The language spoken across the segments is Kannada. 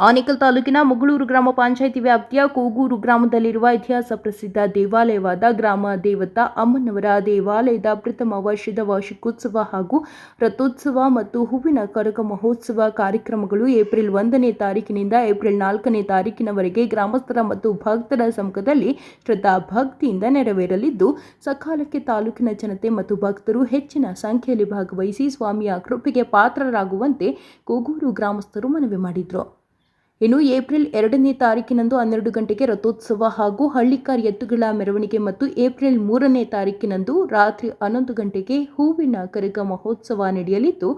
ಆನೇಕಲ್ ತಾಲೂಕಿನ ಮುಗಳೂರು ಗ್ರಾಮ ಪಂಚಾಯಿತಿ ವ್ಯಾಪ್ತಿಯ ಕೂಗೂರು ಗ್ರಾಮದಲ್ಲಿರುವ ಇತಿಹಾಸ ಪ್ರಸಿದ್ಧ ದೇವಾಲಯವಾದ ಗ್ರಾಮ ದೇವತಾ ಅಮ್ಮನವರ ದೇವಾಲಯದ ಪ್ರಥಮ ವರ್ಷದ ವಾರ್ಷಿಕೋತ್ಸವ ಹಾಗೂ ರಥೋತ್ಸವ ಮತ್ತು ಹೂವಿನ ಕರಗ ಮಹೋತ್ಸವ ಕಾರ್ಯಕ್ರಮಗಳು ಏಪ್ರಿಲ್ 1ನೇ ತಾರೀಕಿನಿಂದ ಏಪ್ರಿಲ್ 4ನೇ ತಾರೀಕಿನವರೆಗೆ ಗ್ರಾಮಸ್ಥರ ಮತ್ತು ಭಕ್ತರ ಸಮ್ಮುಖದಲ್ಲಿ ಶ್ರದ್ಧಾ ಭಕ್ತಿಯಿಂದ ನೆರವೇರಲಿದ್ದು, ಸಕಾಲಕ್ಕೆ ತಾಲೂಕಿನ ಜನತೆ ಮತ್ತು ಭಕ್ತರು ಹೆಚ್ಚಿನ ಸಂಖ್ಯೆಯಲ್ಲಿ ಭಾಗವಹಿಸಿ ಸ್ವಾಮಿಯ ಕೃಪೆಗೆ ಪಾತ್ರರಾಗುವಂತೆ ಕೂಗೂರು ಗ್ರಾಮಸ್ಥರು ಮನವಿ ಮಾಡಿದರು. ಇನ್ನು ಏಪ್ರಿಲ್ 2ನೇ ತಾರೀಕಿನಂದು 12 ಗಂಟೆಗೆ ರಥೋತ್ಸವ ಹಾಗೂ ಹಳ್ಳಿಕಾರ್ ಎತ್ತುಗಳ ಮೆರವಣಿಗೆ ಮತ್ತು ಏಪ್ರಿಲ್ 3ನೇ ತಾರೀಕಿನಂದು ರಾತ್ರಿ 11 ಗಂಟೆಗೆ ಹೂವಿನ ಕರಗ ಮಹೋತ್ಸವ ನಡೆಯಲಿದ್ದು,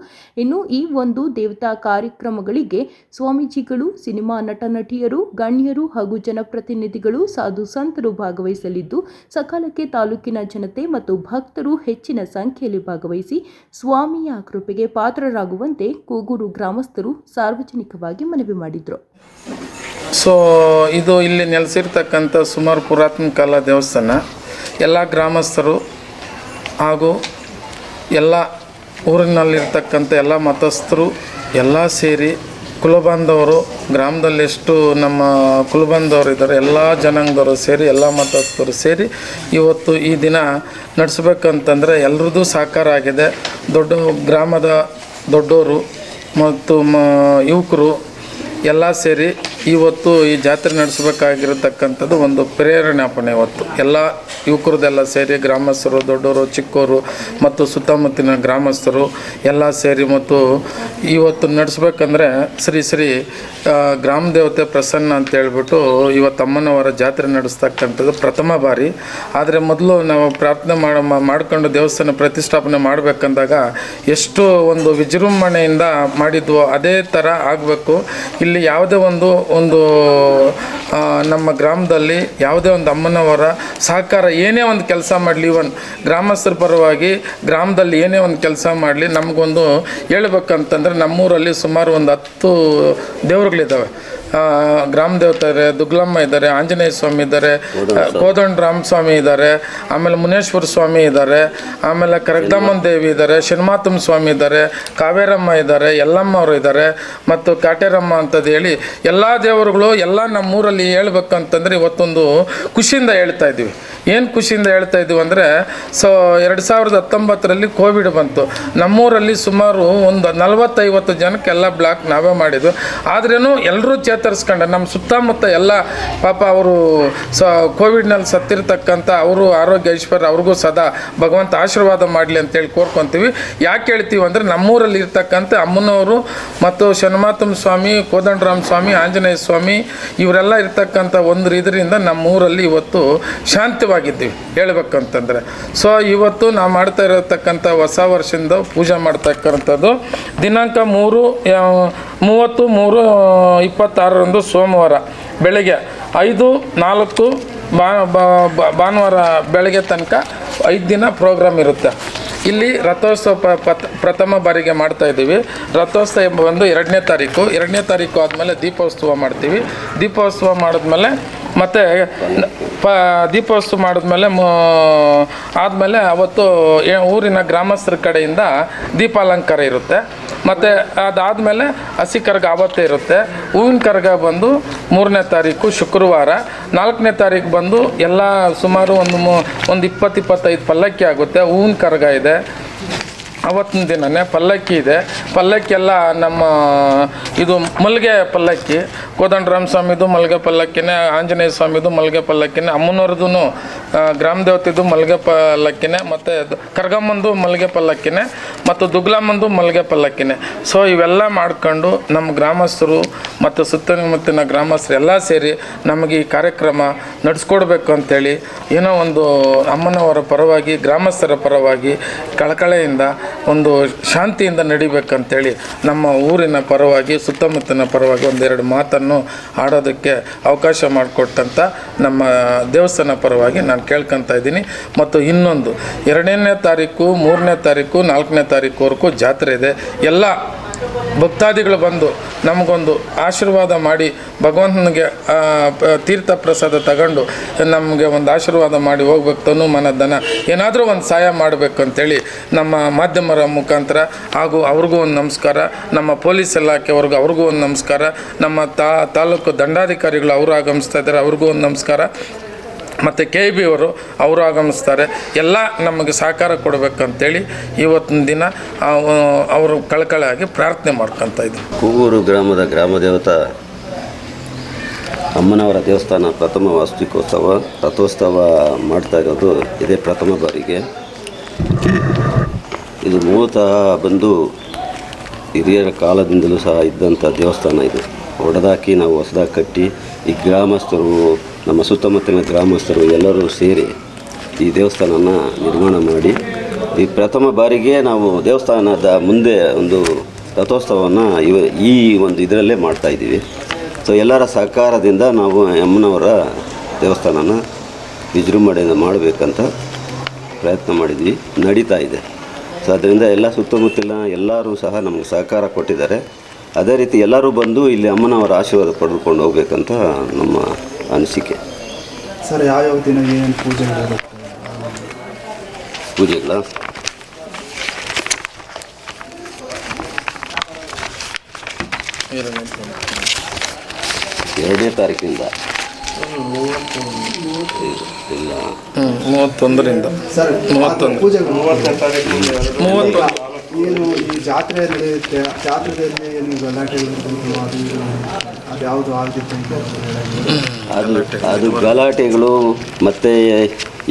ಇನ್ನು ಈ ಒಂದು ದೇವತಾ ಕಾರ್ಯಕ್ರಮಗಳಿಗೆ ಸ್ವಾಮೀಜಿಗಳು, ಸಿನಿಮಾ ನಟ ನಟಿಯರು, ಗಣ್ಯರು ಹಾಗೂ ಜನಪ್ರತಿನಿಧಿಗಳು, ಸಾಧು ಸಂತರು ಭಾಗವಹಿಸಲಿದ್ದು, ಸಕಾಲಕ್ಕೆ ತಾಲೂಕಿನ ಜನತೆ ಮತ್ತು ಭಕ್ತರು ಹೆಚ್ಚಿನ ಸಂಖ್ಯೆಯಲ್ಲಿ ಭಾಗವಹಿಸಿ ಸ್ವಾಮಿಯ ಕೃಪೆಗೆ ಪಾತ್ರರಾಗುವಂತೆ ಕೂಗೂರು ಗ್ರಾಮಸ್ಥರು ಸಾರ್ವಜನಿಕವಾಗಿ ಮನವಿ ಮಾಡಿದರು. ಇದು ಇಲ್ಲಿ ನೆಲೆಸಿರ್ತಕ್ಕಂಥ ಸುಮಾರು ಪುರಾತನ ಕಾಲ ದೇವಸ್ಥಾನ. ಎಲ್ಲ ಗ್ರಾಮಸ್ಥರು ಹಾಗೂ ಎಲ್ಲ ಊರಿನಲ್ಲಿರ್ತಕ್ಕಂಥ ಎಲ್ಲ ಮತಸ್ಥರು ಎಲ್ಲ ಸೇರಿ ಕುಲಬಾಂಧವರು, ಗ್ರಾಮದಲ್ಲಿ ಎಷ್ಟು ನಮ್ಮ ಕುಲಬಾಂಧವರು ಇದ್ದಾರೆ ಎಲ್ಲ ಜನಾಂಗದವರು ಸೇರಿ ಎಲ್ಲ ಮತಸ್ಥರು ಸೇರಿ ಇವತ್ತು ಈ ದಿನ ನಡೆಸ್ಬೇಕಂತಂದರೆ ಎಲ್ಲರದ್ದು ಸಹಕಾರ ಆಗಿದೆ. ಗ್ರಾಮದ ದೊಡ್ಡವರು ಮತ್ತು ಯುವಕರು ಎಲ್ಲ ಸೇರಿ ಇವತ್ತು ಈ ಜಾತ್ರೆ ನಡೆಸಬೇಕಾಗಿರತಕ್ಕಂಥದ್ದು ಒಂದು ಪ್ರೇರಣಾಪಣೆ. ಇವತ್ತು ಎಲ್ಲ ಯುವಕರದೆಲ್ಲ ಸೇರಿ ಗ್ರಾಮಸ್ಥರು, ದೊಡ್ಡವರು, ಚಿಕ್ಕವರು ಮತ್ತು ಸುತ್ತಮುತ್ತಲಿನ ಗ್ರಾಮಸ್ಥರು ಎಲ್ಲ ಸೇರಿ ಮತ್ತು ಇವತ್ತು ನಡೆಸ್ಬೇಕಂದ್ರೆ ಶ್ರೀ ಗ್ರಾಮ ದೇವತೆ ಪ್ರಸನ್ನ ಅಂತ ಹೇಳ್ಬಿಟ್ಟು ಇವತ್ತು ಅಮ್ಮನವರ ಜಾತ್ರೆ ನಡೆಸ್ತಕ್ಕಂಥದ್ದು ಪ್ರಥಮ ಬಾರಿ. ಆದರೆ ಮೊದಲು ನಾವು ಪ್ರಾರ್ಥನೆ ಮಾಡ್ಕೊಂಡು ದೇವಸ್ಥಾನ ಪ್ರತಿಷ್ಠಾಪನೆ ಮಾಡಬೇಕಂದಾಗ ಎಷ್ಟು ಒಂದು ವಿಜೃಂಭಣೆಯಿಂದ ಮಾಡಿದ್ವೋ ಅದೇ ಥರ ಆಗಬೇಕು. ಇಲ್ಲಿ ಯಾವುದೇ ಒಂದು ನಮ್ಮ ಗ್ರಾಮದಲ್ಲಿ ಯಾವುದೇ ಒಂದು ಅಮ್ಮನವರ ಸಹಕಾರ ಏನೇ ಒಂದು ಕೆಲಸ ಮಾಡಲಿ, ಇವನ್ ಗ್ರಾಮಸ್ಥರ ಪರವಾಗಿ ಗ್ರಾಮದಲ್ಲಿ ಏನೇ ಒಂದು ಕೆಲಸ ಮಾಡಲಿ, ನಮಗೊಂದು ಹೇಳ್ಬೇಕಂತಂದರೆ ನಮ್ಮೂರಲ್ಲಿ ಸುಮಾರು ಒಂದು 10 ದೇವರುಗಳಿದ್ದಾವೆ. ಗ್ರಾಮ ದೇವತೆ ಇದ್ದಾರೆ, ದುಗ್ಲಮ್ಮ ಇದ್ದಾರೆ, ಆಂಜನೇಯ ಸ್ವಾಮಿ ಇದ್ದಾರೆ, ಕೋದಂಡರಾಮ ಸ್ವಾಮಿ ಇದ್ದಾರೆ, ಆಮೇಲೆ ಮುನೇಶ್ವರ ಸ್ವಾಮಿ ಇದ್ದಾರೆ, ಆಮೇಲೆ ಕರಗದಮ್ಮನ ದೇವಿ ಇದ್ದಾರೆ, ಶನಿಮಾತಮ್ಮ ಸ್ವಾಮಿ ಇದ್ದಾರೆ, ಕಾವೇರಮ್ಮ ಇದ್ದಾರೆ, ಯಲ್ಲಮ್ಮ ಅವರು ಇದ್ದಾರೆ ಮತ್ತು ಕಾಟೇರಮ್ಮ ಅಂತದ್ದು ಹೇಳಿ ಎಲ್ಲ ದೇವರುಗಳು ಎಲ್ಲ ನಮ್ಮೂರಲ್ಲಿ ಹೇಳ್ಬೇಕಂತಂದರೆ ಇವತ್ತೊಂದು ಖುಷಿಯಿಂದ ಹೇಳ್ತಾ ಇದ್ದೀವಿ. ಏನು ಖುಷಿಯಿಂದ ಹೇಳ್ತಾ ಇದ್ದೀವಿ ಅಂದರೆ 2019ರಲ್ಲಿ ಕೋವಿಡ್ ಬಂತು. ನಮ್ಮೂರಲ್ಲಿ ಸುಮಾರು ಒಂದು 40-50 ಜನಕ್ಕೆಲ್ಲ ಬ್ಲಾಕ್ ನಾವೇ ಮಾಡಿದ್ವು. ಆದ್ರೂ ಎಲ್ಲರೂ ಚೇತರಿಸ್ಕೊಂಡೆ. ನಮ್ಮ ಸುತ್ತಮುತ್ತ ಎಲ್ಲ ಪಾಪ ಅವರು ಕೋವಿಡ್ನಲ್ಲಿ ಸತ್ತಿರ್ತಕ್ಕಂಥ ಅವರು ಆರೋಗ್ಯ ಐಶ್ವರ್ಯ ಅವ್ರಿಗೂ ಸದಾ ಭಗವಂತ ಆಶೀರ್ವಾದ ಮಾಡಲಿ ಅಂತೇಳಿ ಕೋರ್ಕೊತೀವಿ. ಯಾಕೆ ಹೇಳ್ತೀವಿ ಅಂದರೆ ನಮ್ಮೂರಲ್ಲಿ ಇರ್ತಕ್ಕಂಥ ಅಮ್ಮನವರು ಮತ್ತು ಶನಿಮಾತಮ್ಮ ಸ್ವಾಮಿ, ಕೋದಂಡರಾಮ ಸ್ವಾಮಿ, ಆಂಜನೇಯ ಸ್ವಾಮಿ ಇವರೆಲ್ಲ ಇರ್ತಕ್ಕಂಥ ಇದರಿಂದ ನಮ್ಮೂರಲ್ಲಿ ಇವತ್ತು ಶಾಂತವಾಗಿದ್ದೀವಿ ಹೇಳ್ಬೇಕಂತಂದರೆ. ಇವತ್ತು ನಾವು ಮಾಡ್ತಾ ಇರತಕ್ಕಂಥ ಹೊಸ ವರ್ಷದಿಂದ ಪೂಜೆ ಮಾಡ್ತಕ್ಕಂಥದ್ದು ದಿನಾಂಕ 30/3/26 ಸೋಮವಾರ ಬೆಳಗ್ಗೆ 5-4 ಭಾನುವಾರ ಬೆಳಗ್ಗೆ ತನಕ 5 ದಿನ ಪ್ರೋಗ್ರಾಮ್ ಇರುತ್ತೆ. ಇಲ್ಲಿ ರಥೋತ್ಸವ ಪ್ರಥಮ ಬಾರಿಗೆ ಮಾಡ್ತಾ ಇದ್ದೀವಿ. ರಥೋತ್ಸವ ಬಂದು 2ನೇ ತಾರೀಕು ಆದಮೇಲೆ ದೀಪೋತ್ಸವ ಮಾಡ್ತೀವಿ. ದೀಪೋತ್ಸವ ಮಾಡಿದ್ಮೇಲೆ ಮತ್ತು ದೀಪೋತ್ಸವ ಆದಮೇಲೆ ಅವತ್ತು ಊರಿನ ಗ್ರಾಮಸ್ಥರ ಕಡೆಯಿಂದ ದೀಪಾಲಂಕಾರ ಇರುತ್ತೆ. ಮತ್ತು ಅದಾದಮೇಲೆ ಹಸಿ ಕರಗ ಆವತ್ತೇ ಇರುತ್ತೆ. ಹೂವಿನ ಕರಗ ಬಂದು 3ನೇ ತಾರೀಕು ಶುಕ್ರವಾರ. 4ನೇ ತಾರೀಕು ಬಂದು ಎಲ್ಲ ಸುಮಾರು ಒಂದು 20-25 ಪಲ್ಲಕ್ಕಿ ಆಗುತ್ತೆ. ಹೂವಿನ ಕರಗ ಇದೆ. ಅವತ್ತಿನ ದಿನವೇ ಪಲ್ಲಕ್ಕಿ ಇದೆ. ಪಲ್ಲಕ್ಕಿ ಎಲ್ಲ ನಮ್ಮ ಇದು ಮಲ್ಲಿಗೆ ಪಲ್ಲಕ್ಕಿ, ಕೋದಂಡರಾಮ ಸ್ವಾಮಿದು ಮಲ್ಲಿಗೆ ಪಲ್ಲಕ್ಕಿನೇ, ಆಂಜನೇಯ ಸ್ವಾಮಿದು ಮಲ್ಲಿಗೆ ಪಲ್ಲಕ್ಕಿನೇ, ಅಮ್ಮನವ್ರದ್ದು ಗ್ರಾಮ ದೇವತೆದು ಮಲ್ಲಿಗೆ ಪಲ್ಲಕ್ಕಿನೇ, ಮತ್ತು ಕರಗಮ್ಮಂದು ಮಲ್ಲಿಗೆ ಪಲ್ಲಕ್ಕಿನೇ ಮತ್ತು ದುಗ್ಲಮ್ಮಂದು ಮಲ್ಲಿಗೆ ಪಲ್ಲಕ್ಕಿನೇ. ಇವೆಲ್ಲ ಮಾಡ್ಕೊಂಡು ನಮ್ಮ ಗ್ರಾಮಸ್ಥರು ಮತ್ತು ಸುತ್ತಮುತ್ತಲಿನ ಗ್ರಾಮಸ್ಥರು ಎಲ್ಲ ಸೇರಿ ನಮಗೆ ಈ ಕಾರ್ಯಕ್ರಮ ನಡೆಸ್ಕೊಡ್ಬೇಕು ಅಂಥೇಳಿ ಏನೋ ಒಂದು ಅಮ್ಮನವರ ಪರವಾಗಿ, ಗ್ರಾಮಸ್ಥರ ಪರವಾಗಿ ಕಳಕಳೆಯಿಂದ ಒಂದು ಶಾಂತಿಯಿಂದ ನಡಿಬೇಕಂತೇಳಿ ನಮ್ಮ ಊರಿನ ಪರವಾಗಿ, ಸುತ್ತಮುತ್ತಲಿನ ಪರವಾಗಿ 1-2 ಮಾತನ್ನು ಆಡೋದಕ್ಕೆ ಅವಕಾಶ ಮಾಡಿಕೊಟ್ಟಂಥ ನಮ್ಮ ದೇವಸ್ಥಾನ ಪರವಾಗಿ ನಾನು ಕೇಳ್ಕೊತಾ ಇದ್ದೀನಿ. ಮತ್ತು ಇನ್ನೊಂದು 2ನೇ ತಾರೀಕು, 3ನೇ ತಾರೀಕು, 4ನೇ ತಾರೀಕುವರೆಗೂ ಜಾತ್ರೆ ಇದೆ. ಎಲ್ಲ ಭಕ್ತಾದಿಗಳು ಬಂದು ನಮಗೊಂದು ಆಶೀರ್ವಾದ ಮಾಡಿ ಭಗವಂತನಿಗೆ ತೀರ್ಥ ಪ್ರಸಾದ ತಗೊಂಡು ನಮಗೆ ಒಂದು ಆಶೀರ್ವಾದ ಮಾಡಿ ಹೋಗ್ಬೇಕು, ತನು ಮನ ಧನ ಏನಾದರೂ ಒಂದು ಸಹಾಯ ಮಾಡಬೇಕು ಅಂತೇಳಿ ನಮ್ಮ ಮಾಧ್ಯಮರ ಮುಖಾಂತರ ಹಾಗೂ ಅವ್ರಿಗೂ ಒಂದು ನಮಸ್ಕಾರ, ನಮ್ಮ ಪೊಲೀಸ್ ಇಲಾಖೆಯವ್ರಿಗೂ ಅವ್ರಿಗೂ ಒಂದು ನಮಸ್ಕಾರ, ನಮ್ಮ ತಾಲೂಕು ದಂಡಾಧಿಕಾರಿಗಳು ಅವರು ಆಗಮಿಸ್ತಾ ಇದ್ದಾರೆ, ಅವ್ರಿಗೂ ಒಂದು ನಮಸ್ಕಾರ, ಮತ್ತು KB ಅವರು ಆಗಮಿಸ್ತಾರೆ. ಎಲ್ಲ ನಮಗೆ ಸಹಕಾರ ಕೊಡಬೇಕಂತೇಳಿ ಇವತ್ತಿನ ದಿನ ಅವರು ಕಳಕಳಿಯಾಗಿ ಪ್ರಾರ್ಥನೆ ಮಾಡ್ಕೊತಾ ಇದ್ದೀವಿ. ಕೂಗೂರು ಗ್ರಾಮದ ಗ್ರಾಮ ದೇವತಾ ಅಮ್ಮನವರ ದೇವಸ್ಥಾನ ಪ್ರಥಮ ವಾರ್ಷಿಕೋತ್ಸವ ರಥೋತ್ಸವ ಮಾಡ್ತಾ ಇರೋದು ಇದೇ ಪ್ರಥಮ ಬಾರಿಗೆ. ಇದು ಮೂಲತಃ ಬಂದು ಹಿರಿಯರ ಕಾಲದಿಂದಲೂ ಸಹ ಇದ್ದಂಥ ದೇವಸ್ಥಾನ. ಇದು ಒಡೆದಾಕಿ ನಾವು ಹೊಸದಾಗಿ ಕಟ್ಟಿ ಈ ಗ್ರಾಮಸ್ಥರು, ನಮ್ಮ ಸುತ್ತಮುತ್ತಲಿನ ಗ್ರಾಮಸ್ಥರು ಎಲ್ಲರೂ ಸೇರಿ ಈ ದೇವಸ್ಥಾನನ ನಿರ್ಮಾಣ ಮಾಡಿ ಈ ಪ್ರಥಮ ಬಾರಿಗೆ ನಾವು ದೇವಸ್ಥಾನದ ಮುಂದೆ ಒಂದು ರಥೋತ್ಸವವನ್ನು ಈ ಒಂದು ಇದರಲ್ಲೇ ಮಾಡ್ತಾಯಿದ್ದೀವಿ. ಸೊ ಎಲ್ಲರ ಸಹಕಾರದಿಂದ ನಾವು ಅಮ್ಮನವರ ದೇವಸ್ಥಾನನ ವಿಜೃಂಭಣೆಯಿಂದ ಮಾಡಬೇಕಂತ ಪ್ರಯತ್ನ ಮಾಡಿದ್ವಿ, ನಡೀತಾ ಇದೆ. ಸೊ ಅದರಿಂದ ಎಲ್ಲ ಸುತ್ತಮುತ್ತಲಿನ ಎಲ್ಲರೂ ಸಹ ನಮಗೆ ಸಹಕಾರ ಕೊಟ್ಟಿದ್ದಾರೆ. ಅದೇ ರೀತಿ ಎಲ್ಲರೂ ಬಂದು ಇಲ್ಲಿ ಅಮ್ಮನವರ ಆಶೀರ್ವಾದ ಪಡೆದುಕೊಂಡು ಹೋಗ್ಬೇಕಂತ ನಮ್ಮ ಅನಿಸಿಕೆ. ಸರ್, ಯಾವ್ಯಾವ ದಿನ ಏನೇನು ಪೂಜೆಗಳು? ಎರಡನೇ ತಾರೀಕಿಂದ ಇಲ್ಲ 31ರಿಂದ ಸರ್, 31 ಪೂಜೆಗಳು 31 ಏನು ಈ ಜಾತ್ರೆ ನಡೆಯುತ್ತೆ, ಜಾತ್ರೆಯಲ್ಲಿ ಏನು ಗಲಾಟೆಗಳು ಅದು ಯಾವುದು ಆಗಿತ್ತು? ಅದು ಗಲಾಟೆಗಳು ಮತ್ತು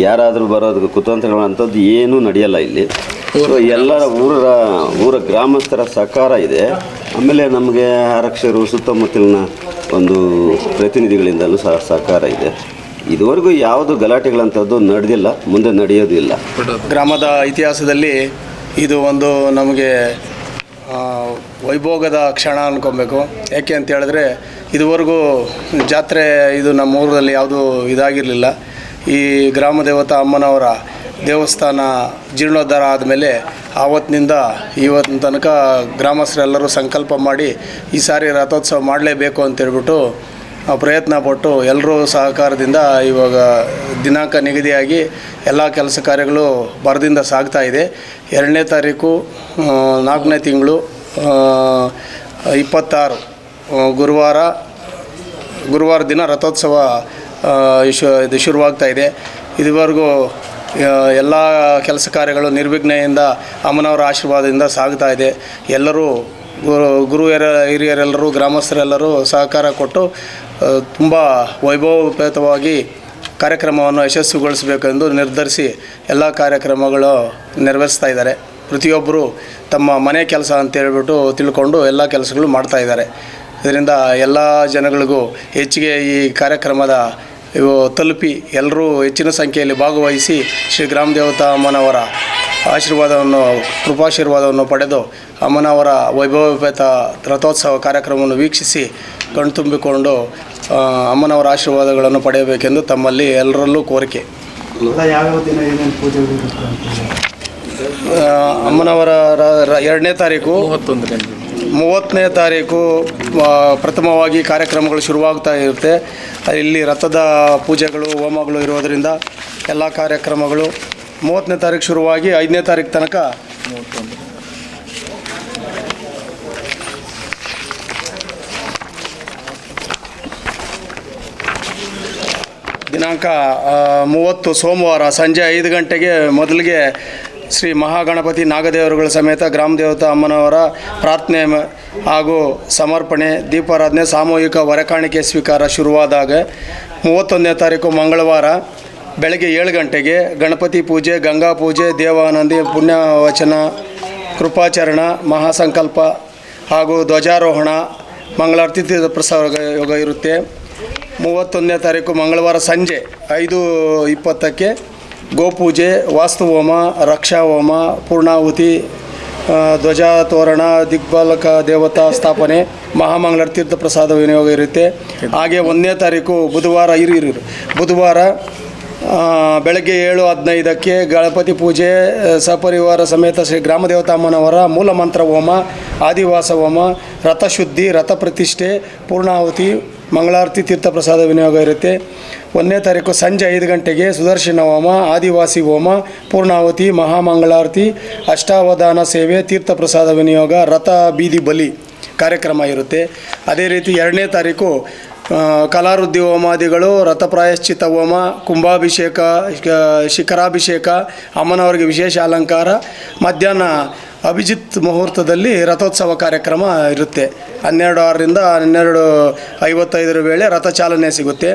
ಯಾರಾದರೂ ಬರೋದು ಕುತಂತ್ರಗಳು ಅಂಥದ್ದು ಏನೂ ನಡೆಯಲ್ಲ ಇಲ್ಲಿ. ಸೊ ಎಲ್ಲರ ಊರ ಗ್ರಾಮಸ್ಥರ ಸಹಕಾರ ಇದೆ. ಆಮೇಲೆ ನಮಗೆ ಆರಕ್ಷಕರು ಸುತ್ತಮುತ್ತಲಿನ ಒಂದು ಪ್ರತಿನಿಧಿಗಳಿಂದಲೂ ಸಹ ಸಹಕಾರ ಇದೆ. ಇದುವರೆಗೂ ಯಾವುದು ಗಲಾಟೆಗಳಂಥದ್ದು ನಡೆದಿಲ್ಲ, ಮುಂದೆ ನಡೆಯೋದು ಇಲ್ಲ. ಗ್ರಾಮದ ಇತಿಹಾಸದಲ್ಲಿ ಇದು ಒಂದು ನಮಗೆ ವೈಭೋಗದ ಕ್ಷಣ ಅಂದ್ಕೊಬೇಕು. ಯಾಕೆ ಅಂತ ಹೇಳಿದ್ರೆ ಇದುವರೆಗೂ ಜಾತ್ರೆ ಇದು ನಮ್ಮ ಊರಲ್ಲಿ ಯಾವುದೂ ಇದಾಗಿರಲಿಲ್ಲ. ಈ ಗ್ರಾಮ ದೇವತಾ ಅಮ್ಮನವರ ದೇವಸ್ಥಾನ ಜೀರ್ಣೋದ್ಧಾರ ಆದಮೇಲೆ ಆವತ್ತಿನಿಂದ ಇವತ್ತಿನ ತನಕ ಗ್ರಾಮಸ್ಥರೆಲ್ಲರೂ ಸಂಕಲ್ಪ ಮಾಡಿ ಈ ಸಾರಿ ರಥೋತ್ಸವ ಮಾಡಲೇಬೇಕು ಅಂತೇಳ್ಬಿಟ್ಟು ಪ್ರಯತ್ನ ಪಟ್ಟು ಎಲ್ಲರೂ ಸಹಕಾರದಿಂದ ಇವಾಗ ದಿನಾಂಕ ನಿಗದಿಯಾಗಿ ಎಲ್ಲ ಕೆಲಸ ಕಾರ್ಯಗಳು ಭರದಿಂದ ಸಾಗ್ತಾ ಇದೆ. 2ನೇ ತಾರೀಕು 4ನೇ ತಿಂಗಳು 26 ಗುರುವಾರ ದಿನ ರಥೋತ್ಸವ ಇದು ಶುರುವಾಗ್ತಾ ಇದೆ. ಇದುವರೆಗೂ ಎಲ್ಲ ಕೆಲಸ ಕಾರ್ಯಗಳು ನಿರ್ವಿಘ್ನೆಯಿಂದ ಅಮ್ಮನವರ ಆಶೀರ್ವಾದದಿಂದ ಸಾಗ್ತಾ ಇದೆ. ಎಲ್ಲರೂ ಹಿರಿಯರೆಲ್ಲರೂ ಗ್ರಾಮಸ್ಥರೆಲ್ಲರೂ ಸಹಕಾರ ಕೊಟ್ಟು ತುಂಬ ವೈಭವೋಪೇತವಾಗಿ ಕಾರ್ಯಕ್ರಮವನ್ನು ಯಶಸ್ವಿಗೊಳಿಸಬೇಕೆಂದು ನಿರ್ಧರಿಸಿ ಎಲ್ಲ ಕಾರ್ಯಕ್ರಮಗಳು ನೆರವೇರಿಸ್ತಾ ಇದ್ದಾರೆ. ಪ್ರತಿಯೊಬ್ಬರು ತಮ್ಮ ಮನೆ ಕೆಲಸ ಅಂತೇಳ್ಬಿಟ್ಟು ತಿಳ್ಕೊಂಡು ಎಲ್ಲ ಕೆಲಸಗಳು ಮಾಡ್ತಾಯಿದ್ದಾರೆ. ಇದರಿಂದ ಎಲ್ಲ ಜನಗಳಿಗೂ ಹೆಚ್ಚಿಗೆ ಈ ಕಾರ್ಯಕ್ರಮದ ತಲುಪಿ ಎಲ್ಲರೂ ಹೆಚ್ಚಿನ ಸಂಖ್ಯೆಯಲ್ಲಿ ಭಾಗವಹಿಸಿ ಶ್ರೀ ಗ್ರಾಮ ದೇವತಾ ಅಮ್ಮನವರ ಕೃಪಾಶೀರ್ವಾದವನ್ನು ಪಡೆದು ಅಮ್ಮನವರ ವೈಭವೋಪೇತ ರಥೋತ್ಸವ ಕಾರ್ಯಕ್ರಮವನ್ನು ವೀಕ್ಷಿಸಿ ಕಣ್ತುಂಬಿಕೊಂಡು ಅಮ್ಮನವರ ಆಶೀರ್ವಾದಗಳನ್ನು ಪಡೆಯಬೇಕೆಂದು ತಮ್ಮಲ್ಲಿ ಎಲ್ಲರಲ್ಲೂ ಕೋರಿಕೆ. ಯಾವ್ಯಾವ ದಿನ ಏನೇನು ಪೂಜೆಗಳು? ಅಮ್ಮನವರ 2ನೇ ತಾರೀಕು 30ನೇ ತಾರೀಕು ಪ್ರಥಮವಾಗಿ ಕಾರ್ಯಕ್ರಮಗಳು ಶುರುವಾಗ್ತಾ ಇರುತ್ತೆ. ಇಲ್ಲಿ ರಥದ ಪೂಜೆಗಳು ಹೋಮಗಳು ಇರೋದರಿಂದ ಎಲ್ಲ ಕಾರ್ಯಕ್ರಮಗಳು 30ನೇ ತಾರೀಕು ಶುರುವಾಗಿ 5ನೇ ತಾರೀಕು ತನಕ ದಿನಾಂಕ 30 ಸೋಮವಾರ ಸಂಜೆ 5 ಗಂಟೆಗೆ ಮೊದಲಿಗೆ ಶ್ರೀ ಮಹಾಗಣಪತಿ ನಾಗದೇವರುಗಳ ಸಮೇತ ಗ್ರಾಮ ದೇವತಾ ಅಮ್ಮನವರ ಪ್ರಾರ್ಥನೆ ಹಾಗೂ ಸಮರ್ಪಣೆ, ದೀಪಾರಾಧನೆ, ಸಾಮೂಹಿಕ ಹೊರೆಕಾಣಿಕೆ ಸ್ವೀಕಾರ ಶುರುವಾದಾಗ 31ನೇ ತಾರೀಕು ಮಂಗಳವಾರ ಬೆಳಗ್ಗೆ 7 ಗಂಟೆಗೆ ಗಣಪತಿ ಪೂಜೆ, ಗಂಗಾ ಪೂಜೆ, ದೇವಾನಂದಿ, ಪುಣ್ಯವಚನ, ಕೃಪಾಚರಣ, ಮಹಾಸಂಕಲ್ಪ ಹಾಗೂ ಧ್ವಜಾರೋಹಣ, ಮಂಗಳಾರತಿ ಪ್ರಸಾದ ಯೋಗ ಇರುತ್ತೆ. 31ನೇ ತಾರೀಕು ಮಂಗಳವಾರ ಸಂಜೆ 5:20ಕ್ಕೆ ಗೋಪೂಜೆ, ವಾಸ್ತುಹೋಮ, ರಕ್ಷಾಹೋಮ, ಪೂರ್ಣಾಹುತಿ, ಧ್ವಜಾತೋರಣ, ದಿಗ್ಬಾಲಕ ದೇವತಾ ಸ್ಥಾಪನೆ, ಮಹಾಮಂಗಳಾರ ತೀರ್ಥ ಪ್ರಸಾದ ವಿನಿಯೋಗ ಇರುತ್ತೆ. ಹಾಗೆ 1ನೇ ತಾರೀಕು ಬುಧವಾರ ಬೆಳಗ್ಗೆ 7:15ಕ್ಕೆ ಗಣಪತಿ ಪೂಜೆ, ಸಪರಿವಾರ ಸಮೇತ ಶ್ರೀ ಗ್ರಾಮದೇವತಾಮ್ಮನವರ ಮೂಲ ಮಂತ್ರ ಹೋಮ, ಆದಿವಾಸ ಹೋಮ, ರಥಶುದ್ಧಿ, ರಥ ಪ್ರತಿಷ್ಠೆ, ಪೂರ್ಣಾಹುತಿ, ಮಂಗಳಾರತಿ, ತೀರ್ಥಪ್ರಸಾದ ವಿನಿಯೋಗ ಇರುತ್ತೆ. 1ನೇ ತಾರೀಕು ಸಂಜೆ 5 ಗಂಟೆಗೆ ಸುದರ್ಶನ ಹೋಮ, ಆದಿವಾಸಿ ಹೋಮ, ಪೂರ್ಣಾಹುತಿ, ಮಹಾಮಂಗಳಾರತಿ, ಅಷ್ಟಾವಧಾನ ಸೇವೆ, ತೀರ್ಥಪ್ರಸಾದ ವಿನಿಯೋಗ, ರಥ ಬೀದಿ ಬಲಿ ಕಾರ್ಯಕ್ರಮ ಇರುತ್ತೆ. ಅದೇ ರೀತಿ 2ನೇ ತಾರೀಕು ಕಲಾವೃದ್ಧಿ ಹೋಮಾದಿಗಳು, ರಥ ಪ್ರಾಯಶ್ಚಿತ ಹೋಮ, ಕುಂಭಾಭಿಷೇಕ, ಶಿಖರಾಭಿಷೇಕ, ಅಮ್ಮನವರಿಗೆ ವಿಶೇಷ ಅಲಂಕಾರ, ಮಧ್ಯಾಹ್ನ ಅಭಿಜಿತ್ ಮುಹೂರ್ತದಲ್ಲಿ ರಥೋತ್ಸವ ಕಾರ್ಯಕ್ರಮ ಇರುತ್ತೆ. 12:06ರಿಂದ 12:55 ವೇಳೆ ರಥ ಚಾಲನೆ ಸಿಗುತ್ತೆ.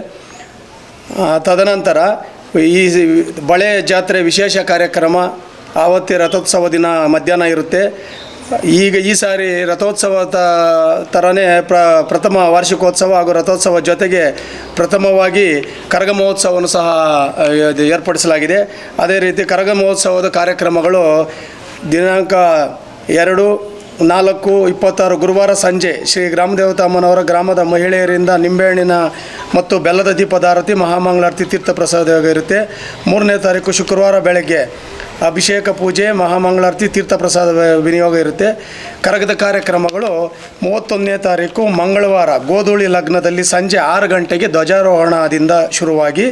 ತದನಂತರ ಈ ಬಳೆ ಜಾತ್ರೆ ವಿಶೇಷ ಕಾರ್ಯಕ್ರಮ ಆವತ್ತೇ ರಥೋತ್ಸವ ದಿನ ಮಧ್ಯಾಹ್ನ ಇರುತ್ತೆ. ಈ ಸಾರಿ ರಥೋತ್ಸವ ಥರನೇ ಪ್ರಥಮ ವಾರ್ಷಿಕೋತ್ಸವ ಹಾಗೂ ರಥೋತ್ಸವ ಜೊತೆಗೆ ಪ್ರಥಮವಾಗಿ ಕರಗ ಮಹೋತ್ಸವವನ್ನು ಸಹ ಏರ್ಪಡಿಸಲಾಗಿದೆ. ಅದೇ ರೀತಿ ಕರಗ ಮಹೋತ್ಸವದ ಕಾರ್ಯಕ್ರಮಗಳು ದಿನಾಂಕ 2/4/26 ಗುರುವಾರ ಸಂಜೆ ಶ್ರೀ ಗ್ರಾಮದೇವತಾಮ್ಮನವರ ಗ್ರಾಮದ ಮಹಿಳೆಯರಿಂದ ನಿಂಬೆಹಣ್ಣಿನ ಮತ್ತು ಬೆಲ್ಲದ ದೀಪದಾರತಿ, ಮಹಾಮಂಗಳಾರತಿ, ತೀರ್ಥಪ್ರಸಾದ ಇರುತ್ತೆ. 3ನೇ ತಾರೀಕು ಶುಕ್ರವಾರ ಬೆಳಗ್ಗೆ ಅಭಿಷೇಕ ಪೂಜೆ, ಮಹಾಮಂಗಳಾರತಿ, ತೀರ್ಥಪ್ರಸಾದ ವಿನಿಯೋಗ ಇರುತ್ತೆ. ಕರಗದ ಕಾರ್ಯಕ್ರಮಗಳು 31ನೇ ತಾರೀಕು ಮಂಗಳವಾರ ಗೋಧೂಳಿ ಲಗ್ನದಲ್ಲಿ ಸಂಜೆ 6 ಗಂಟೆಗೆ ಧ್ವಜಾರೋಹಣದಿಂದ ಶುರುವಾಗಿ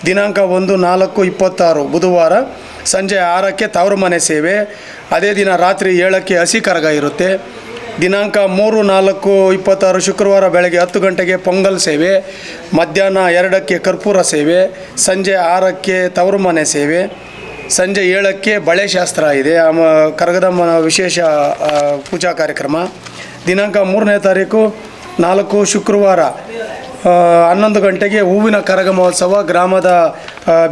ದಿನಾಂಕ 1/4/26 ಬುಧವಾರ ಸಂಜೆ 6ಕ್ಕೆ ತವರು ಮನೆ ಸೇವೆ, ಅದೇ ದಿನ ರಾತ್ರಿ 7ಕ್ಕೆ ಹಸಿ ಕರಗ ಇರುತ್ತೆ. ದಿನಾಂಕ 3/4/26 ಶುಕ್ರವಾರ ಬೆಳಗ್ಗೆ 10 ಗಂಟೆಗೆ ಪೊಂಗಲ್ ಸೇವೆ, ಮಧ್ಯಾಹ್ನ 2ಕ್ಕೆ ಕರ್ಪೂರ ಸೇವೆ, ಸಂಜೆ 6ಕ್ಕೆ ತವರು ಮನೆ ಸೇವೆ, ಸಂಜೆ 7ಕ್ಕೆ ಬಳೆ ಶಾಸ್ತ್ರ ಇದೆ. ಕರಗದಮ್ಮನ ವಿಶೇಷ ಪೂಜಾ ಕಾರ್ಯಕ್ರಮ. ದಿನಾಂಕ 3ನೇ ತಾರೀಕು 4 ಶುಕ್ರವಾರ 11 ಗಂಟೆಗೆ ಹೂವಿನ ಕರಗ ಮಹೋತ್ಸವ ಗ್ರಾಮದ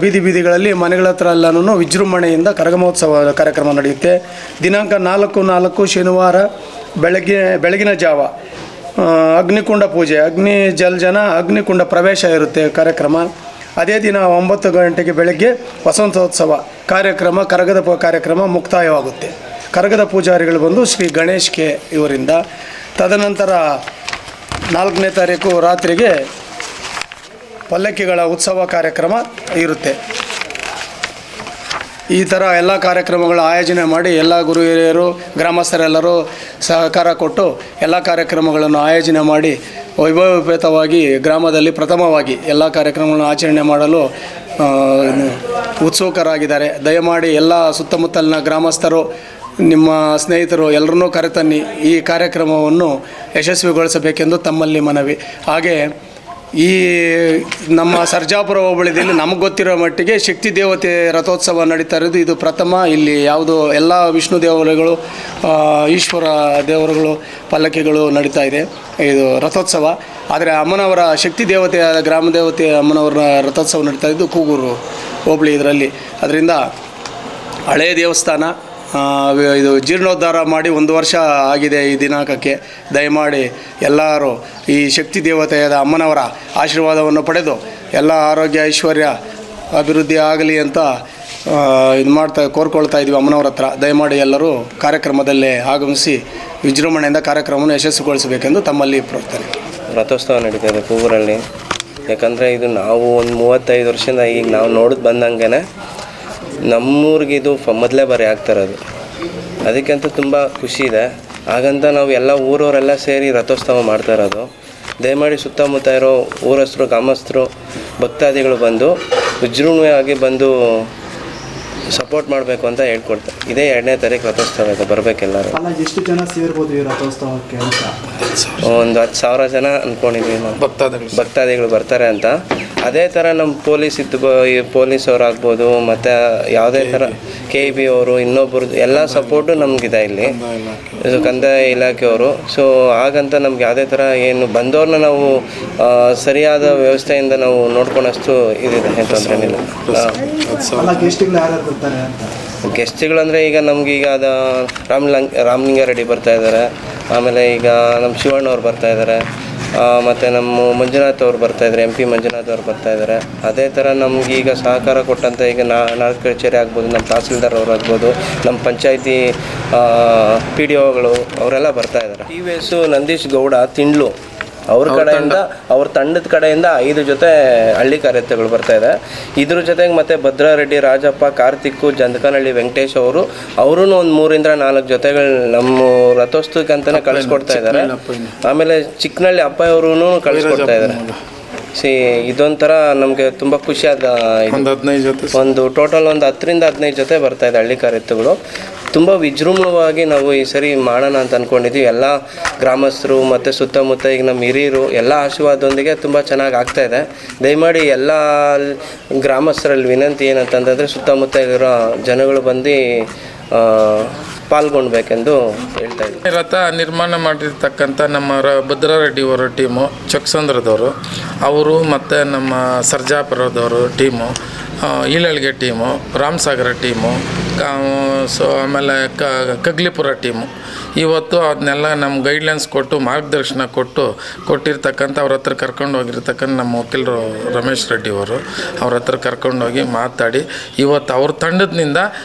ಬೀದಿಗಳಲ್ಲಿ ಮನೆಗಳ ಹತ್ರ ಎಲ್ಲನೂ ವಿಜೃಂಭಣೆಯಿಂದ ಕರಗ ಮಹೋತ್ಸವ ಕಾರ್ಯಕ್ರಮ ನಡೆಯುತ್ತೆ. ದಿನಾಂಕ 4/4 ಶನಿವಾರ ಬೆಳಗಿನ ಜಾವ ಅಗ್ನಿಕುಂಡ ಪೂಜೆ, ಅಗ್ನಿ ಜಲ್ಜನ, ಅಗ್ನಿಕುಂಡ ಪ್ರವೇಶ ಇರುತ್ತೆ ಕಾರ್ಯಕ್ರಮ. ಅದೇ ದಿನ 9 ಗಂಟೆಗೆ ಬೆಳಗ್ಗೆ ವಸಂತೋತ್ಸವ ಕಾರ್ಯಕ್ರಮ, ಕರಗದ ಕಾರ್ಯಕ್ರಮ ಮುಕ್ತಾಯವಾಗುತ್ತೆ. ಕರಗದ ಪೂಜಾರಿಗಳು ಬಂದು ಶ್ರೀ ಗಣೇಶ್ ಕೆ ಇವರಿಂದ. ತದನಂತರ 4ನೇ ತಾರೀಕು ರಾತ್ರಿಗೆ ಪಲ್ಲಕ್ಕಿಗಳ ಉತ್ಸವ ಕಾರ್ಯಕ್ರಮ ಇರುತ್ತೆ. ಈ ಥರ ಎಲ್ಲ ಕಾರ್ಯಕ್ರಮಗಳ ಆಯೋಜನೆ ಮಾಡಿ ಎಲ್ಲ ಗುರು ಹಿರಿಯರು, ಗ್ರಾಮಸ್ಥರೆಲ್ಲರೂ ಸಹಕಾರ ಕೊಟ್ಟು ಎಲ್ಲ ಕಾರ್ಯಕ್ರಮಗಳನ್ನು ಆಯೋಜನೆ ಮಾಡಿ ವೈಭವೋಪೇತವಾಗಿ ಗ್ರಾಮದಲ್ಲಿ ಪ್ರಥಮವಾಗಿ ಎಲ್ಲ ಕಾರ್ಯಕ್ರಮಗಳನ್ನು ಆಚರಣೆ ಮಾಡಲು ಉತ್ಸುಕರಾಗಿದ್ದಾರೆ. ದಯಮಾಡಿ ಎಲ್ಲ ಸುತ್ತಮುತ್ತಲಿನ ಗ್ರಾಮಸ್ಥರು, ನಿಮ್ಮ ಸ್ನೇಹಿತರು ಎಲ್ಲರನ್ನೂ ಕರೆತನ್ನಿ ಈ ಕಾರ್ಯಕ್ರಮವನ್ನು ಯಶಸ್ವಿಗೊಳಿಸಬೇಕೆಂದು ತಮ್ಮಲ್ಲಿ ಮನವಿ. ಹಾಗೆ ಈ ನಮ್ಮ ಸರ್ಜಾಪುರ ಹೋಬಳಿಯಲ್ಲಿ ನಮಗೆ ಗೊತ್ತಿರೋ ಮಟ್ಟಿಗೆ ಶಕ್ತಿ ದೇವತೆ ರಥೋತ್ಸವ ನಡೀತಾ ಇರೋದು ಇದು ಪ್ರಥಮ. ಇಲ್ಲಿ ಯಾವುದು ಎಲ್ಲ ವಿಷ್ಣು ದೇವಾಲಯಗಳು, ಈಶ್ವರ ದೇವರುಗಳು ಪಲ್ಲಕ್ಕಿಗಳು ನಡೀತಾ ಇದೆ ಇದು ರಥೋತ್ಸವ. ಆದರೆ ಅಮ್ಮನವರ ಶಕ್ತಿ ದೇವತೆಯಾದ ಗ್ರಾಮ ದೇವತೆ ಅಮ್ಮನವರ ರಥೋತ್ಸವ ನಡೀತಾ ಇದ್ದು ಕೂಗೂರು ಹೋಬಳಿ ಇದರಲ್ಲಿ. ಅದರಿಂದ ಹಳೆಯ ದೇವಸ್ಥಾನ ಇದು ಜೀರ್ಣೋದ್ಧಾರ ಮಾಡಿ 1 ವರ್ಷ ಆಗಿದೆ ಈ ದಿನಾಂಕಕ್ಕೆ. ದಯಮಾಡಿ ಎಲ್ಲರೂ ಈ ಶಕ್ತಿ ದೇವತೆಯಾದ ಅಮ್ಮನವರ ಆಶೀರ್ವಾದವನ್ನು ಪಡೆದು ಎಲ್ಲ ಆರೋಗ್ಯ ಐಶ್ವರ್ಯ ಅಭಿವೃದ್ಧಿ ಆಗಲಿ ಅಂತ ಕೋರ್ಕೊಳ್ತಾ ಇದ್ವಿ ಅಮ್ಮನವ್ರ ಹತ್ರ. ದಯಮಾಡಿ ಎಲ್ಲರೂ ಕಾರ್ಯಕ್ರಮದಲ್ಲೇ ಆಗಮಿಸಿ ವಿಜೃಂಭಣೆಯಿಂದ ಕಾರ್ಯಕ್ರಮವನ್ನು ಯಶಸ್ವಿಗೊಳಿಸಬೇಕೆಂದು ತಮ್ಮಲ್ಲಿ ಪ್ರಾರ್ಥನೆ. ರಥೋತ್ಸವ ನಡೀತಾ ಇದೆ ಕೂಗೂರಲ್ಲಿ. ಯಾಕಂದರೆ ಇದು ನಾವು ಒಂದು 35 ವರ್ಷದಿಂದ ಈಗ ನಾವು ನೋಡಿದ್ ಬಂದಂಗೆ ನಮ್ಮೂರಿಗೆ ಇದು ಮೊದಲೇ ಬಾರಿ ಆಗ್ತಾಯಿರೋದು. ಅದಕ್ಕಂತೂ ತುಂಬ ಖುಷಿ ಇದೆ. ಹಾಗಂತ ನಾವು ಎಲ್ಲ ಊರವರೆಲ್ಲ ಸೇರಿ ರಥೋತ್ಸವ ಮಾಡ್ತಾ ಇರೋದು. ದಯಮಾಡಿ ಸುತ್ತಮುತ್ತ ಇರೋ ಊರಸ್ಥರು, ಗ್ರಾಮಸ್ಥರು, ಭಕ್ತಾದಿಗಳು ಬಂದು ವಿಜೃಂಭಣೆಯಾಗಿ ಬಂದು ಸಪೋರ್ಟ್ ಮಾಡಬೇಕು ಅಂತ ಹೇಳ್ಕೊಡ್ತಾರೆ. ಇದೇ 2ನೇ ತಾರೀಕು ರಥೋತ್ಸವ ಇದೆ, ಬರಬೇಕೆಲ್ಲರೂ. ಎಷ್ಟು ಜನ ಸೇರ್ಬೋದು ಈ ರಥೋತ್ಸವಕ್ಕೆ ಅಂತ? ಒಂದು 10,000 ಜನ ಅಂದ್ಕೊಂಡಿದ್ವಿ ನಾವು ಭಕ್ತಾದಿಗಳು ಬರ್ತಾರೆ ಅಂತ. ಅದೇ ಥರ ನಮ್ಮ ಪೊಲೀಸವ್ರು ಮತ್ತು ಯಾವುದೇ ಥರ KEB ಅವರು, ಇನ್ನೊಬ್ಬರು ಎಲ್ಲ ಸಪೋರ್ಟು ನಮಗಿದೆ ಇಲ್ಲಿ, ಕಂದಾಯ ಇಲಾಖೆಯವರು. ಸೊ ಹಾಗಂತ ನಮ್ಗೆ ಯಾವುದೇ ಥರ ಏನು ಬಂದವ್ರನ್ನ ನಾವು ಸರಿಯಾದ ವ್ಯವಸ್ಥೆಯಿಂದ ನಾವು ನೋಡ್ಕೊಳಷ್ಟು ಇದಿದೆ, ಏನು ತೊಂದರೆ ಏನಿಲ್ಲ. ಗೆಸ್ಟ್ಗಳು ಅಂದರೆ ಈಗ ನಮಗೀಗ ಅದು ರಾಮಲಿಂಗಾರೆಡ್ಡಿ ಬರ್ತಾ ಇದ್ದಾರೆ, ಆಮೇಲೆ ಈಗ ನಮ್ಮ ಶಿವಣ್ಣವ್ರು ಬರ್ತಾ ಇದ್ದಾರೆ, ಮತ್ತು ನಮ್ಮ ಮಂಜುನಾಥ್ ಅವ್ರು ಬರ್ತಾಯಿದ್ದಾರೆ, MP ಮಂಜುನಾಥ್ ಅವ್ರು ಬರ್ತಾಯಿದ್ದಾರೆ. ಅದೇ ಥರ ನಮಗೀಗ ಸಹಕಾರ ಕೊಟ್ಟಂಥ ಈಗ ನಾಲ್ಕು ಕಚೇರಿ ಆಗ್ಬೋದು, ನಮ್ಮ ತಹಸೀಲ್ದಾರ್ ಅವರು ಆಗ್ಬೋದು, ನಮ್ಮ ಪಂಚಾಯತಿ PDOಗಳು ಅವರೆಲ್ಲ ಬರ್ತಾಯಿದ್ದಾರೆ. TVS ನಂದೀಶ್ ಗೌಡ ತಿಂಡ್ಲು ಅವ್ರ ಕಡೆಯಿಂದ ಅವ್ರ ತಂಡದ ಕಡೆಯಿಂದ 5 ಜೊತೆ ಹಳ್ಳಿ ಕಾರ್ಯತೆಗಳು ಬರ್ತಾ ಇದೆ. ಇದ್ರ ಜೊತೆಗೆ ಮತ್ತೆ ಭದ್ರಾರೆಡ್ಡಿ, ರಾಜಪ್ಪ, ಕಾರ್ತಿಕ್, ಜಂದಕನಹಳ್ಳಿ ವೆಂಕಟೇಶ್ ಅವರು ಒಂದು 3 ರಿಂದ 4 ಜೊತೆಗಳು ನಮ್ಮ ರಥೋತ್ಸವಕ್ಕೆ ಅಂತಾನೆ ಕಳಿಸ್ಕೊಡ್ತಾ ಇದ್ದಾರೆ. ಆಮೇಲೆ ಚಿಕ್ಕನಹಳ್ಳಿ ಅಪ್ಪ ಅವರು ಕಳಿಸ್ಕೊಡ್ತಾ ಇದ್ದಾರೆ. ಇದೊಂಥರ ನಮಗೆ ತುಂಬ ಖುಷಿಯಾದ ಒಂದು ಟೋಟಲ್ 10 ರಿಂದ 15 ಜೊತೆ ಬರ್ತಾ ಇದೆ ಹಳ್ಳಿ ಕಾರ್ಯತೆಗಳು. ತುಂಬ ವಿಜೃಂಭಣವಾಗಿ ನಾವು ಈ ಸರಿ ಮಾಡೋಣ ಅಂತ ಅಂದ್ಕೊಂಡಿದ್ವಿ. ಎಲ್ಲ ಗ್ರಾಮಸ್ಥರು ಮತ್ತು ಸುತ್ತಮುತ್ತ ಈಗ ನಮ್ಮ ಹಿರಿಯರು ಎಲ್ಲ ಆಶೀರ್ವಾದದೊಂದಿಗೆ ತುಂಬ ಚೆನ್ನಾಗಿ ಆಗ್ತಾಯಿದೆ. ದಯಮಾಡಿ ಎಲ್ಲ ಗ್ರಾಮಸ್ಥರಲ್ಲಿ ವಿನಂತಿ ಏನಂತಂದರೆ ಸುತ್ತಮುತ್ತ ಇರೋ ಜನಗಳು ಬಂದು ಪಾಲ್ಗೊಳ್ಬೇಕೆಂದು ಹೇಳ್ತಾ ಇದ್ದೀವಿ. ರಥ ನಿರ್ಮಾಣ ಮಾಡಿರ್ತಕ್ಕಂಥ ನಮ್ಮ ಭದ್ರಾರೆಡ್ಡಿಯವರ ಟೀಮು, ಚೊಕ್ಕಸಂದ್ರದವರು ಅವರು, ಮತ್ತು ನಮ್ಮ ಸರ್ಜಾಪುರದವರು ಟೀಮು, ಈಳಳ್ಗೆ ಟೀಮು, ರಾಮಸಾಗರ ಟೀಮು, ಆಮೇಲೆ ಕಗ್ಲಿಪುರ ಟೀಮು. ಇವತ್ತು ಅದನ್ನೆಲ್ಲ ನಮ್ಮ ಗೈಡ್ಲೈನ್ಸ್ ಕೊಟ್ಟು ಮಾರ್ಗದರ್ಶನ ಕೊಟ್ಟಿರ್ತಕ್ಕಂಥ ಅವ್ರ ಹತ್ರ ಕರ್ಕೊಂಡು ಹೋಗಿರ್ತಕ್ಕಂಥ ನಮ್ಮ ವಕೀಲರು ರಮೇಶ್ ರೆಡ್ಡಿಯವರು ಅವ್ರ ಹತ್ರ ಕರ್ಕೊಂಡೋಗಿ ಮಾತಾಡಿ ಇವತ್ತು ಅವ್ರ ತಂಡದಿಂದ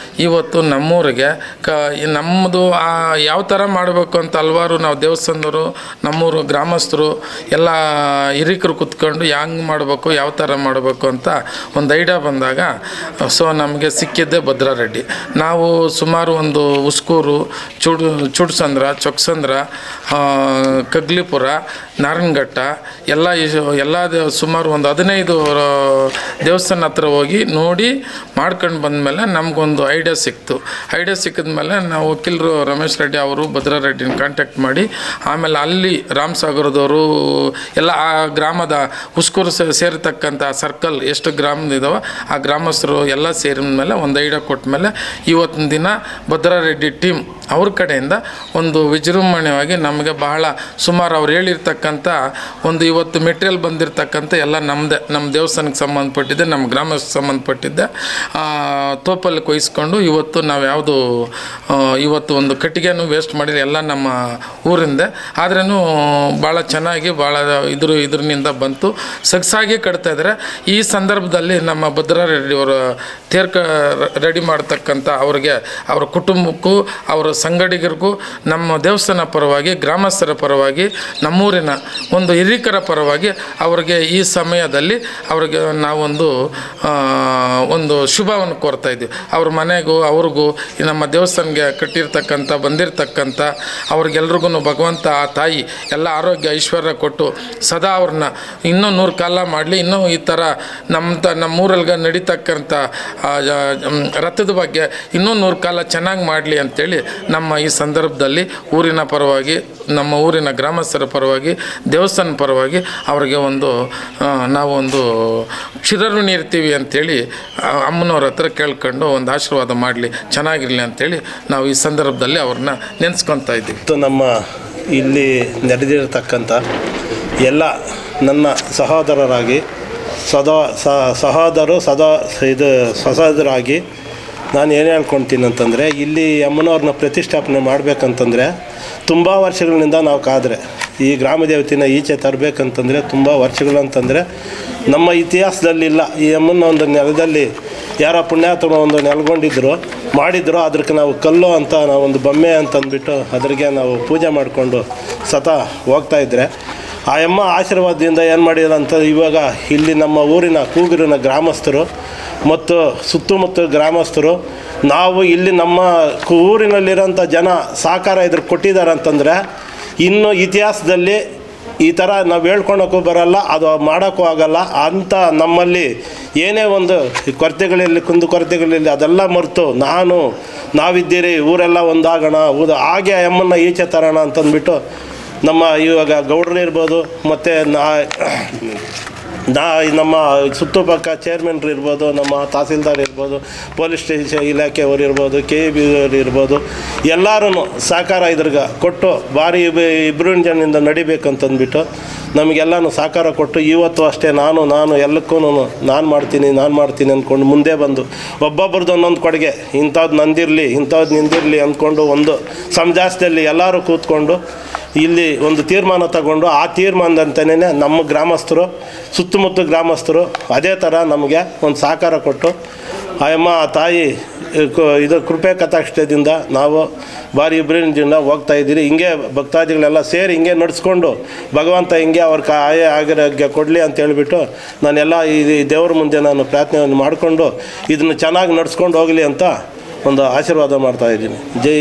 ಇವತ್ತು ನಮ್ಮೂರಿಗೆ ನಮ್ಮದು ಯಾವ ಥರ ಮಾಡಬೇಕು ಅಂತ ಹಲ್ವಾರು ನಾವು ದೇವಸ್ಥಾನದವರು, ನಮ್ಮೂರು ಗ್ರಾಮಸ್ಥರು ಎಲ್ಲ ಹಿರಿಕರು ಕೂತ್ಕೊಂಡು ಹೆಂಗೆ ಮಾಡಬೇಕು, ಯಾವ ಥರ ಮಾಡಬೇಕು ಅಂತ ಒಂದು ಐಡಿಯಾ ಬಂದಾಗ ನಮಗೆ ಸಿಕ್ಕಿದ್ದೆ ಭದ್ರಾರೆಡ್ಡಿ. ನಾವು ಸುಮಾರು ಒಂದು ಉಸ್ಕೂರು, ಚುಡ್ಸಂದ್ರ, ಚೊಕ್ಕಸಂದ್ರ, ಕಗ್ಲಿಪುರ, ನಾರಾಯಣಘಟ್ಟ ಎಲ್ಲ ಸುಮಾರು ಒಂದು 15 ದೇವಸ್ಥಾನ ಹತ್ರ ಹೋಗಿ ನೋಡಿ ಮಾಡ್ಕೊಂಡು ಬಂದಮೇಲೆ ನಮಗೊಂದು ಐಡಿಯಾ ಸಿಕ್ತು. ಐಡಿಯಾ ಸಿಕ್ಕಿದ್ಮೇಲೆ ನಾವು ವಕೀಲರು ರಮೇಶ್ ರೆಡ್ಡಿ ಅವರು ಭದ್ರಾರೆಡ್ಡಿನ ಕಾಂಟ್ಯಾಕ್ಟ್ ಮಾಡಿ ಆಮೇಲೆ ಅಲ್ಲಿ ರಾಮಸಾಗರದವರು ಎಲ್ಲ ಆ ಗ್ರಾಮದ ಉಸ್ಕೂರು ಸೇರಿರ್ತಕ್ಕಂಥ ಸರ್ಕಲ್ ಎಷ್ಟು ಗ್ರಾಮದಿದ್ದಾವೆ ಆ ಗ್ರಾಮಸ್ಥರು ಎಲ್ಲ ಸೇರಿದ ಮೇಲೆ ಒಂದು ಐಡಿಯಾ ಕೊಟ್ಟ ಮೇಲೆ ಇವತ್ತಿನ ದಿನ ಭದ್ರಾರೆಡ್ಡಿ ಟೀಮ್ ಅವ್ರ ಕಡೆಯಿಂದ ಒಂದು ವಿಜೃಂಭಣೆಯಾಗಿ ನಮಗೆ ಬಹಳ ಸುಮಾರು ಅವ್ರು ಹೇಳಿರ್ತಕ್ಕಂಥ ಒಂದು ಇವತ್ತು ಮೆಟೀರಿಯಲ್ ಬಂದಿರತಕ್ಕಂಥ ಎಲ್ಲ ನಮ್ಮ ದೇವಸ್ಥಾನಕ್ಕೆ ಸಂಬಂಧಪಟ್ಟಿದ್ದೆ, ನಮ್ಮ ಗ್ರಾಮಕ್ಕೆ ಸಂಬಂಧಪಟ್ಟಿದ್ದೆ ತೋಪಲ್ಲಿ ಕೊಯ್ಸ್ಕೊಂಡು ಇವತ್ತು ನಾವು ಯಾವುದು ಇವತ್ತು ಒಂದು ಕಟ್ಟಿಗೆನೂ ವೇಸ್ಟ್ ಮಾಡಿದ್ರೆ ಎಲ್ಲ ನಮ್ಮ ಊರಿಂದ ಆದ್ರೂ ಭಾಳ ಚೆನ್ನಾಗಿ ಭಾಳ ಇದ್ರನಿಂದ ಬಂತು, ಸೊಗಸಾಗಿ ಕಟ್ತಾ ಇದ್ದಾರೆ. ಈ ಸಂದರ್ಭದಲ್ಲಿ ನಮ್ಮ ಭದ್ರಾರೆಡ್ಡಿಯವರ ರೆಡಿ ಮಾಡ್ತಕ್ಕಂಥ ಅವ್ರಿಗೆ, ಅವರ ಕುಟುಂಬಕ್ಕೂ, ಅವರ ಸಂಗಡಿಗರಿಗೂ, ನಮ್ಮ ದೇವಸ್ಥಾನ ಪರವಾಗಿ, ಗ್ರಾಮಸ್ಥರ ಪರವಾಗಿ, ನಮ್ಮೂರಿನ ಒಂದು ಹಿರಿಕರ ಪರವಾಗಿ ಅವ್ರಿಗೆ ಈ ಸಮಯದಲ್ಲಿ ಅವ್ರಿಗೆ ಒಂದು ಶುಭವನ್ನು ಕೋರ್ತಾ ಇದ್ದೀವಿ. ಅವ್ರ ಮನೆಗೂ ಅವ್ರಿಗೂ ನಮ್ಮ ದೇವಸ್ಥಾನಕ್ಕೆ ಬಂದಿರತಕ್ಕಂಥ ಅವ್ರಿಗೆಲ್ರಿಗೂ ಭಗವಂತ ಆ ತಾಯಿ ಎಲ್ಲ ಆರೋಗ್ಯ ಐಶ್ವರ್ಯ ಕೊಟ್ಟು ಸದಾ ಅವ್ರನ್ನ ಇನ್ನೂ 100 ಕಾಲ ಮಾಡಲಿ. ಇನ್ನೂ ಈ ಥರ ನಮ್ಮೂರಲ್ಲಿ ನಡೀತಕ್ಕಂಥ ರಥದ ಬಗ್ಗೆ ಇನ್ನೂ 100 ಕಾಲ ಚೆನ್ನಾಗಿ ಮಾಡಲಿ ಅಂಥೇಳಿ ನಮ್ಮ ಈ ಸಂದರ್ಭದಲ್ಲಿ ಊರಿನ ಪರವಾಗಿ, ನಮ್ಮ ಊರಿನ ಗ್ರಾಮಸ್ಥರ ಪರವಾಗಿ, ದೇವಸ್ಥಾನ ಪರವಾಗಿ ಅವ್ರಿಗೆ ನಾವು ಒಂದು ಚಿರಋಣಿ ಇರ್ತೀವಿ ಅಂಥೇಳಿ ಅಮ್ಮನವ್ರ ಹತ್ರ ಕೇಳ್ಕೊಂಡು ಒಂದು ಆಶೀರ್ವಾದ ಮಾಡಲಿ, ಚೆನ್ನಾಗಿರಲಿ ಅಂಥೇಳಿ ನಾವು ಈ ಸಂದರ್ಭದಲ್ಲಿ ಅವ್ರನ್ನ ನೆನೆಸ್ಕೊತಾ ಇದ್ದೀವಿ. ನಮ್ಮ ಇಲ್ಲಿ ನಡೆದಿರತಕ್ಕಂಥ ಎಲ್ಲ ನನ್ನ ಸಹೋದರರಾಗಿ ಸಹೋದರಾಗಿ ನಾನು ಏನು ಹೇಳ್ಕೊಳ್ತೀನಿ ಅಂತಂದರೆ, ಇಲ್ಲಿ ಅಮ್ಮನವ್ರನ್ನ ಪ್ರತಿಷ್ಠಾಪನೆ ಮಾಡಬೇಕಂತಂದರೆ ತುಂಬ ವರ್ಷಗಳಿಂದ ನಾವು ಕಾದರೆ ಈ ಗ್ರಾಮ ದೇವತೆನ ಈಚೆ ತರಬೇಕಂತಂದರೆ ತುಂಬ ವರ್ಷಗಳಂತಂದರೆ ನಮ್ಮ ಇತಿಹಾಸದಲ್ಲಿಲ್ಲ. ಈ ಅಮ್ಮನ ಒಂದು ನೆಲದಲ್ಲಿ ಯಾರೋ ಪುಣ್ಯಾತ್ಮ ಒಂದು ನೆಲ್ಕೊಂಡಿದ್ರು ಮಾಡಿದ್ರು, ಅದಕ್ಕೆ ನಾವು ಕಲ್ಲು ಅಂತ ನಾವು ಒಂದು ಬೊಮ್ಮೆ ಅಂತಂದ್ಬಿಟ್ಟು ಅದ್ರಿಗೆ ನಾವು ಪೂಜೆ ಮಾಡಿಕೊಂಡು ಹೋಗ್ತಾಯಿದ್ರೆ ಆ ಅಮ್ಮ ಆಶೀರ್ವಾದದಿಂದ ಏನು ಮಾಡಿದ್ರಂತ ಇವಾಗ ಇಲ್ಲಿ ನಮ್ಮ ಊರಿನ ಕೂಗಿರಿನ ಗ್ರಾಮಸ್ಥರು ಮತ್ತು ಸುತ್ತಮುತ್ತ ಗ್ರಾಮಸ್ಥರು ನಾವು ಇಲ್ಲಿ ನಮ್ಮ ಊರಿನಲ್ಲಿರೋಂಥ ಜನ ಸಹಕಾರ ಇದ್ರ ಕೊಟ್ಟಿದ್ದಾರೆ ಅಂತಂದರೆ ಇನ್ನು ಇತಿಹಾಸದಲ್ಲಿ ಈ ಥರ ನಾವು ಹೇಳ್ಕೊಳಕ್ಕೂ ಬರಲ್ಲ, ಅದು ಮಾಡೋಕ್ಕೂ ಆಗಲ್ಲ ಅಂತ ನಮ್ಮಲ್ಲಿ ಏನೇ ಒಂದು ಕುಂದುಕೊರತೆಗಳಿರಲಿ ಅದೆಲ್ಲ ಮರೆತು ನಾವಿದ್ದೀರಿ, ಊರೆಲ್ಲ ಒಂದಾಗೋಣ, ಹಾಗೆ ಅಮ್ಮನ್ನ ಈಚೆ ತರೋಣ ಅಂತಂದ್ಬಿಟ್ಟು ನಮ್ಮ ಇವಾಗ ಗೌಡ್ರು ಇರ್ಬೋದು, ಮತ್ತು ನಮ್ಮ ಸುತ್ತಮುತ್ತ ಚೇರ್ಮನ್ರು ಇರ್ಬೋದು, ನಮ್ಮ ತಹಸೀಲ್ದಾರ್ ಇರ್ಬೋದು, ಪೊಲೀಸ್ ಸ್ಟೇಷನ್ ಇಲಾಖೆಯವರು ಇರ್ಬೋದು, KEB ಇರ್ಬೋದು, ಎಲ್ಲರೂ ಸಹಕಾರ ಇದ್ರಿಗೆ ಕೊಟ್ಟು ಭಾರಿ ಇಬ್ಬರು ಜನರಿಂದ ನಡಿಬೇಕಂತಂದ್ಬಿಟ್ಟು ನಮಗೆಲ್ಲನೂ ಸಹಕಾರ ಕೊಟ್ಟು ಇವತ್ತು ಅಷ್ಟೇ ನಾನು ಎಲ್ಲಕ್ಕೂ ನಾನು ಮಾಡ್ತೀನಿ ಅಂದ್ಕೊಂಡು ಮುಂದೆ ಬಂದು ಒಬ್ಬೊಬ್ರದ್ದು ಒಂದೊಂದು ಕೊಡುಗೆ, ಇಂಥದ್ದು ನಂದಿರಲಿ, ಇಂಥದ್ದು ನಿಂದಿರಲಿ ಅಂದ್ಕೊಂಡು ಒಂದು ಸಮಜಾಸದಲ್ಲಿ ಎಲ್ಲರೂ ಕೂತ್ಕೊಂಡು ಇಲ್ಲಿ ಒಂದು ತೀರ್ಮಾನ ತಗೊಂಡು ಆ ತೀರ್ಮಾನದಂತೆಯೇ ನಮ್ಮ ಗ್ರಾಮಸ್ಥರು, ಸುತ್ತಮುತ್ತ ಗ್ರಾಮಸ್ಥರು ಅದೇ ಥರ ನಮಗೆ ಒಂದು ಸಹಕಾರ ಕೊಟ್ಟು ಆಯಮ್ಮ ಆ ತಾಯಿ ಇದು ಕೃಪೆ ಕಥಾಕ್ಷದಿಂದ ನಾವು ಭಾರಿ ಇಬ್ಬರಿಂದ ಹೋಗ್ತಾ ಇದ್ದೀರಿ. ಹಿಂಗೆ ಭಕ್ತಾದಿಗಳೆಲ್ಲ ಸೇರಿ ಹಿಂಗೆ ನಡೆಸ್ಕೊಂಡು ಭಗವಂತ ಹಿಂಗೆ ಅವ್ರ ಆರೋಗ್ಯ ಕೊಡಲಿ ಅಂತ ಹೇಳಿಬಿಟ್ಟು ನಾನೆಲ್ಲ ಈ ದೇವ್ರ ಮುಂದೆ ನಾನು ಪ್ರಾರ್ಥನೆಯನ್ನು ಮಾಡಿಕೊಂಡು ಇದನ್ನು ಚೆನ್ನಾಗಿ ನಡ್ಸ್ಕೊಂಡು ಹೋಗಲಿ ಅಂತ ಒಂದು ಆಶೀರ್ವಾದ ಮಾಡ್ತಾಯಿದ್ದೀನಿ. ಜೈ